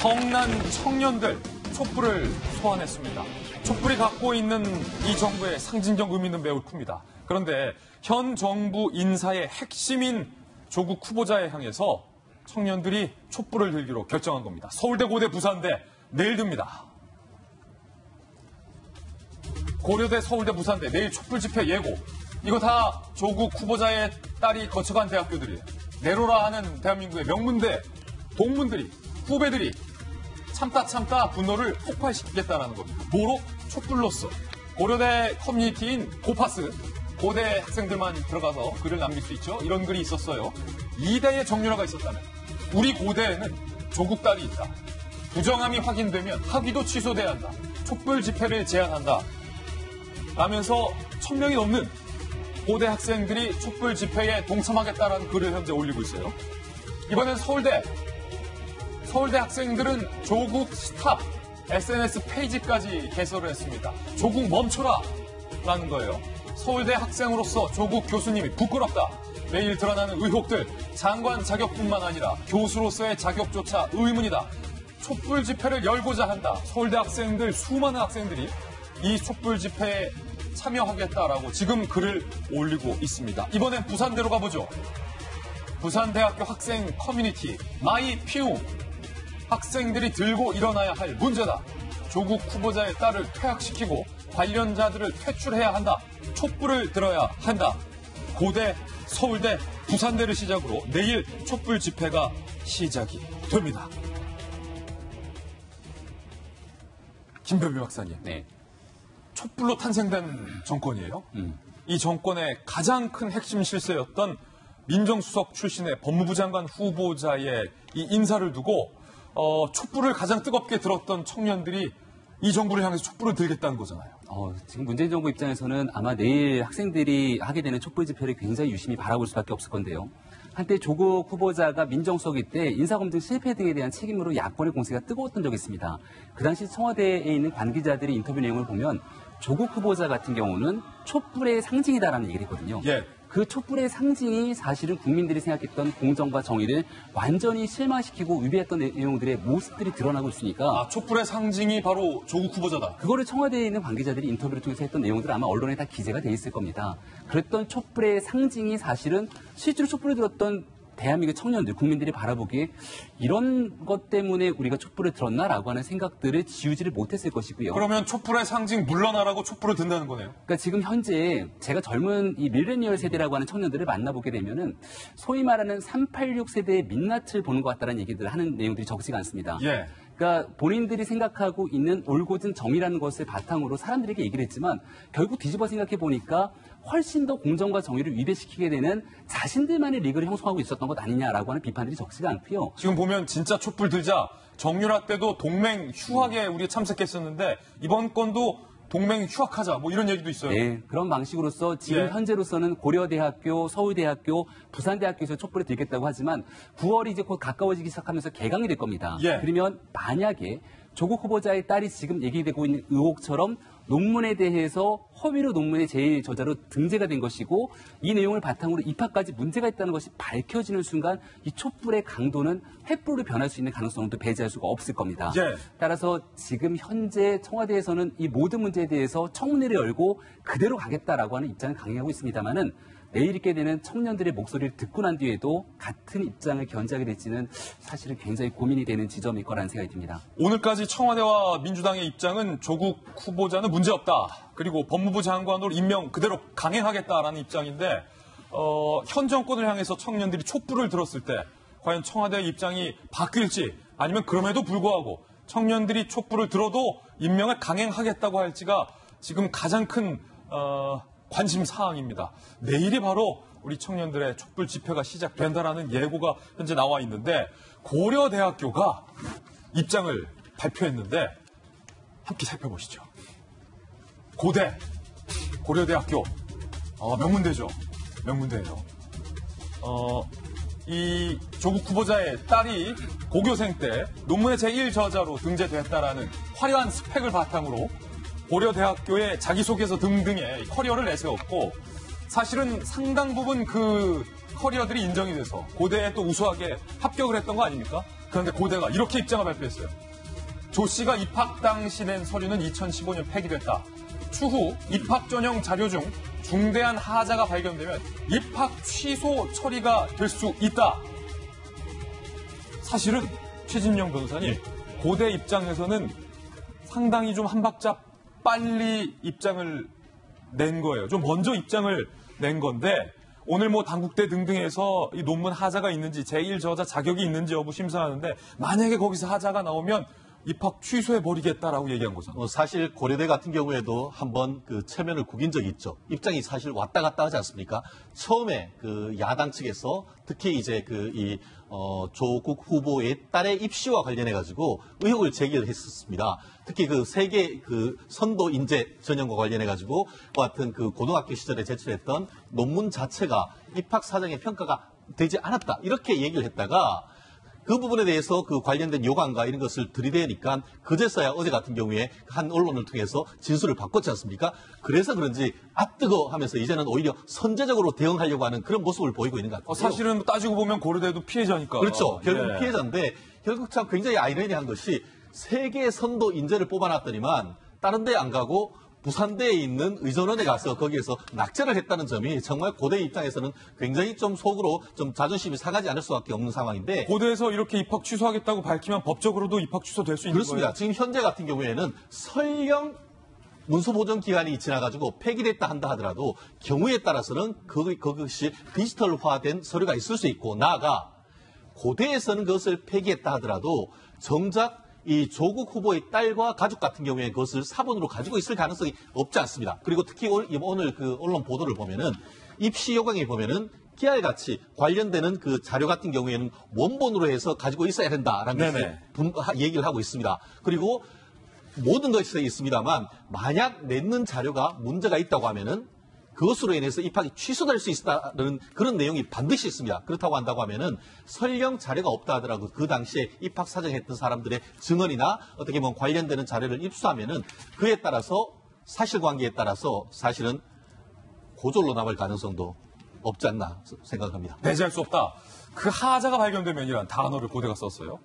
성난 청년들 촛불을 소환했습니다. 촛불이 갖고 있는 이 정부의 상징적 의미는 매우 큽니다. 그런데 현 정부 인사의 핵심인 조국 후보자에 향해서 청년들이 촛불을 들기로 결정한 겁니다. 서울대, 고대, 부산대 내일 듭니다. 고려대, 서울대, 부산대 내일 촛불 집회 예고. 이거 다 조국 후보자의 딸이 거쳐간 대학교들이에요. 내로라 하는 대한민국의 명문대 동문들이, 후배들이 참다 분노를 폭발시키겠다는 겁니다. 뭐로? 촛불로써. 고려대 커뮤니티인 고파스, 고대 학생들만 들어가서 글을 남길 수 있죠. 이런 글이 있었어요. 2대의 정유라가 있었다면 우리 고대에는 조국 딸이 있다. 부정함이 확인되면 학위도 취소돼야 한다. 촛불 집회를 제한한다. 라면서 1000명이 넘는 고대 학생들이 촛불 집회에 동참하겠다라는 글을 현재 올리고 있어요. 이번엔 서울대 학생들은 조국 스탑 SNS 페이지까지 개설을 했습니다. 조국 멈춰라 라는 거예요. 서울대 학생으로서 조국 교수님이 부끄럽다. 매일 드러나는 의혹들, 장관 자격뿐만 아니라 교수로서의 자격조차 의문이다. 촛불 집회를 열고자 한다. 서울대 학생들, 수많은 학생들이 이 촛불 집회에 참여하겠다라고 지금 글을 올리고 있습니다. 이번엔 부산대로 가보죠. 부산대학교 학생 커뮤니티 마이 피움. 학생들이 들고 일어나야 할 문제다. 조국 후보자의 딸을 퇴학시키고 관련자들을 퇴출해야 한다. 촛불을 들어야 한다. 고대, 서울대, 부산대를 시작으로 내일 촛불 집회가 시작이 됩니다. 김병미 박사님. 네. 촛불로 탄생된 정권이에요. 이 정권의 가장 큰 핵심 실세였던 민정수석 출신의 법무부 장관 후보자의 이 인사를 두고 촛불을 가장 뜨겁게 들었던 청년들이 이 정부를 향해서 촛불을 들겠다는 거잖아요. 지금 문재인 정부 입장에서는 아마 내일 학생들이 하게 되는 촛불 집회를 굉장히 유심히 바라볼 수밖에 없을 건데요. 한때 조국 후보자가 민정수석일 때 인사검증 실패 등에 대한 책임으로 야권의 공세가 뜨거웠던 적이 있습니다. 그 당시 청와대에 있는 관계자들의 인터뷰 내용을 보면 조국 후보자 같은 경우는 촛불의 상징이다라는 얘기를 했거든요. 예. 그 촛불의 상징이 사실은 국민들이 생각했던 공정과 정의를 완전히 실망시키고 위배했던 내용들의 모습들이 드러나고 있으니까 촛불의 상징이 바로 조국 후보자다. 그거를 청와대에 있는 관계자들이 인터뷰를 통해서 했던 내용들 아마 언론에 다 기재가 돼 있을 겁니다. 그랬던 촛불의 상징이 사실은 실제로 촛불을 들었던 대한민국 청년들, 국민들이 바라보기에 이런 것 때문에 우리가 촛불을 들었나라고 하는 생각들을 지우지를 못했을 것이고요. 그러면 촛불의 상징 물러나라고 촛불을 든다는 거네요. 그러니까 지금 현재 제가 젊은 이 밀레니얼 세대라고 하는 청년들을 만나보게 되면은 소위 말하는 386 세대의 민낯을 보는 것 같다는 얘기들을 하는 내용들이 적지가 않습니다. 예. 그러니까 본인들이 생각하고 있는 올곧은 정의라는 것을 바탕으로 사람들에게 얘기를 했지만 결국 뒤집어 생각해 보니까 훨씬 더 공정과 정의를 위배시키게 되는 자신들만의 리그를 형성하고 있었던 것 아니냐라고 하는 비판들이 적지가 않고요. 지금 보면 진짜 촛불 들자 정유라 때도 동맹 휴학에 우리가 참석했었는데 이번 건도 동맹 휴학하자 뭐 이런 얘기도 있어요. 네, 그런 방식으로서 지금 현재로서는 고려대학교, 서울대학교, 부산대학교에서 촛불을 들겠다고 하지만 9월이 이제 곧 가까워지기 시작하면서 개강이 될 겁니다. 예. 그러면 만약에 조국 후보자의 딸이 지금 얘기되고 있는 의혹처럼 논문에 대해서 허위로 논문의 제1저자로 등재가 된 것이고 이 내용을 바탕으로 입학까지 문제가 있다는 것이 밝혀지는 순간 이 촛불의 강도는 횃불로 변할 수 있는 가능성도 배제할 수가 없을 겁니다. 예. 따라서 지금 현재 청와대에서는 이 모든 문제에 대해서 청문회를 열고 그대로 가겠다라고 하는 입장을 강행하고 있습니다만은 내일 있게 되는 청년들의 목소리를 듣고 난 뒤에도 같은 입장을 견지하게 될지는 사실은 굉장히 고민이 되는 지점일 거라는 생각이 듭니다. 오늘까지 청와대와 민주당의 입장은 조국 후보자는 문제없다. 그리고 법무부 장관으로 임명 그대로 강행하겠다라는 입장인데 현 정권을 향해서 청년들이 촛불을 들었을 때 과연 청와대의 입장이 바뀔지 아니면 그럼에도 불구하고 청년들이 촛불을 들어도 임명을 강행하겠다고 할지가 지금 가장 큰 관심 사항입니다. 내일이 바로 우리 청년들의 촛불 집회가 시작된다라는 예고가 현재 나와 있는데 고려대학교가 입장을 발표했는데 함께 살펴보시죠. 고려대학교 명문대죠. 명문대예요. 이 조국 후보자의 딸이 고교생 때 논문의 제1저자로 등재됐다라는 화려한 스펙을 바탕으로 고려대학교의 자기소개서 등등의 커리어를 내세웠고 사실은 상당 부분 그 커리어들이 인정이 돼서 고대에 또 우수하게 합격을 했던 거 아닙니까? 그런데 고대가 이렇게 입장을 발표했어요. 조 씨가 입학 당시 낸 서류는 2015년 폐기됐다. 추후 입학 전형 자료 중 중대한 하자가 발견되면 입학 취소 처리가 될 수 있다. 사실은 최진영 변호사님, 고대 입장에서는 상당히 좀 한 박자 빨리 입장을 낸 거예요. 좀 먼저 입장을 낸 건데 오늘 뭐 당국대 등등에서 이 논문 하자가 있는지 제1저자 자격이 있는지 여부 심사하는데 만약에 거기서 하자가 나오면 입학 취소해버리겠다라고 얘기한 거잖아요. 사실 고려대 같은 경우에도 한번 그 체면을 구긴 적이 있죠. 입장이 사실 왔다 갔다 하지 않습니까? 처음에 그 야당 측에서 특히 이제 조국 후보의 딸의 입시와 관련해가지고 의혹을 제기를 했었습니다. 특히 그 세계 그 선도 인재 전형과 관련해가지고 같은 그 고등학교 시절에 제출했던 논문 자체가 입학 사정의 평가가 되지 않았다. 이렇게 얘기를 했다가 그 부분에 대해서 그 관련된 요강과 이런 것을 들이대니까 그제서야 어제 같은 경우에 한 언론을 통해서 진술을 바꿨지 않습니까? 그래서 그런지 뜨거 하면서 이제는 오히려 선제적으로 대응하려고 하는 그런 모습을 보이고 있는 것 같아요. 사실은 따지고 보면 고려대도 피해자니까. 그렇죠. 결국 피해자인데 결국 참 굉장히 아이러니한 것이 세계 선도 인재를 뽑아놨더니만 다른 데 안 가고 부산대에 있는 의전원에 가서 거기에서 낙제를 했다는 점이 정말 고대 입장에서는 굉장히 좀 속으로 좀 자존심이 상하지 않을 수밖에 없는 상황인데 고대에서 이렇게 입학 취소하겠다고 밝히면 법적으로도 입학 취소될 수 있는 그렇습니다. 거예요? 지금 현재 같은 경우에는 설령 문서 보존 기간이 지나가지고 폐기됐다 한다 하더라도 경우에 따라서는 그것이 디지털화된 서류가 있을 수 있고 나아가 고대에서는 그것을 폐기했다 하더라도 정작 이 조국 후보의 딸과 가족 같은 경우에 그것을 사본으로 가지고 있을 가능성이 없지 않습니다. 그리고 특히 오늘 그 언론 보도를 보면은 입시 요강에 보면은 깨알같이 관련되는 그 자료 같은 경우에는 원본으로 해서 가지고 있어야 된다라는 얘기를 하고 있습니다. 그리고 모든 것이 있습니다만 만약 냈는 자료가 문제가 있다고 하면은 그것으로 인해서 입학이 취소될 수 있다는 그런 내용이 반드시 있습니다. 그렇다고 한다고 하면은 설령 자료가 없다 하더라도 그 당시에 입학 사정했던 사람들의 증언이나 어떻게 보면 관련되는 자료를 입수하면은 그에 따라서 사실관계에 따라서 사실은 고졸로 남을 가능성도 없지 않나 생각합니다. 배제할 수 없다. 그 하자가 발견되면이란 단어를 고대가 썼어요.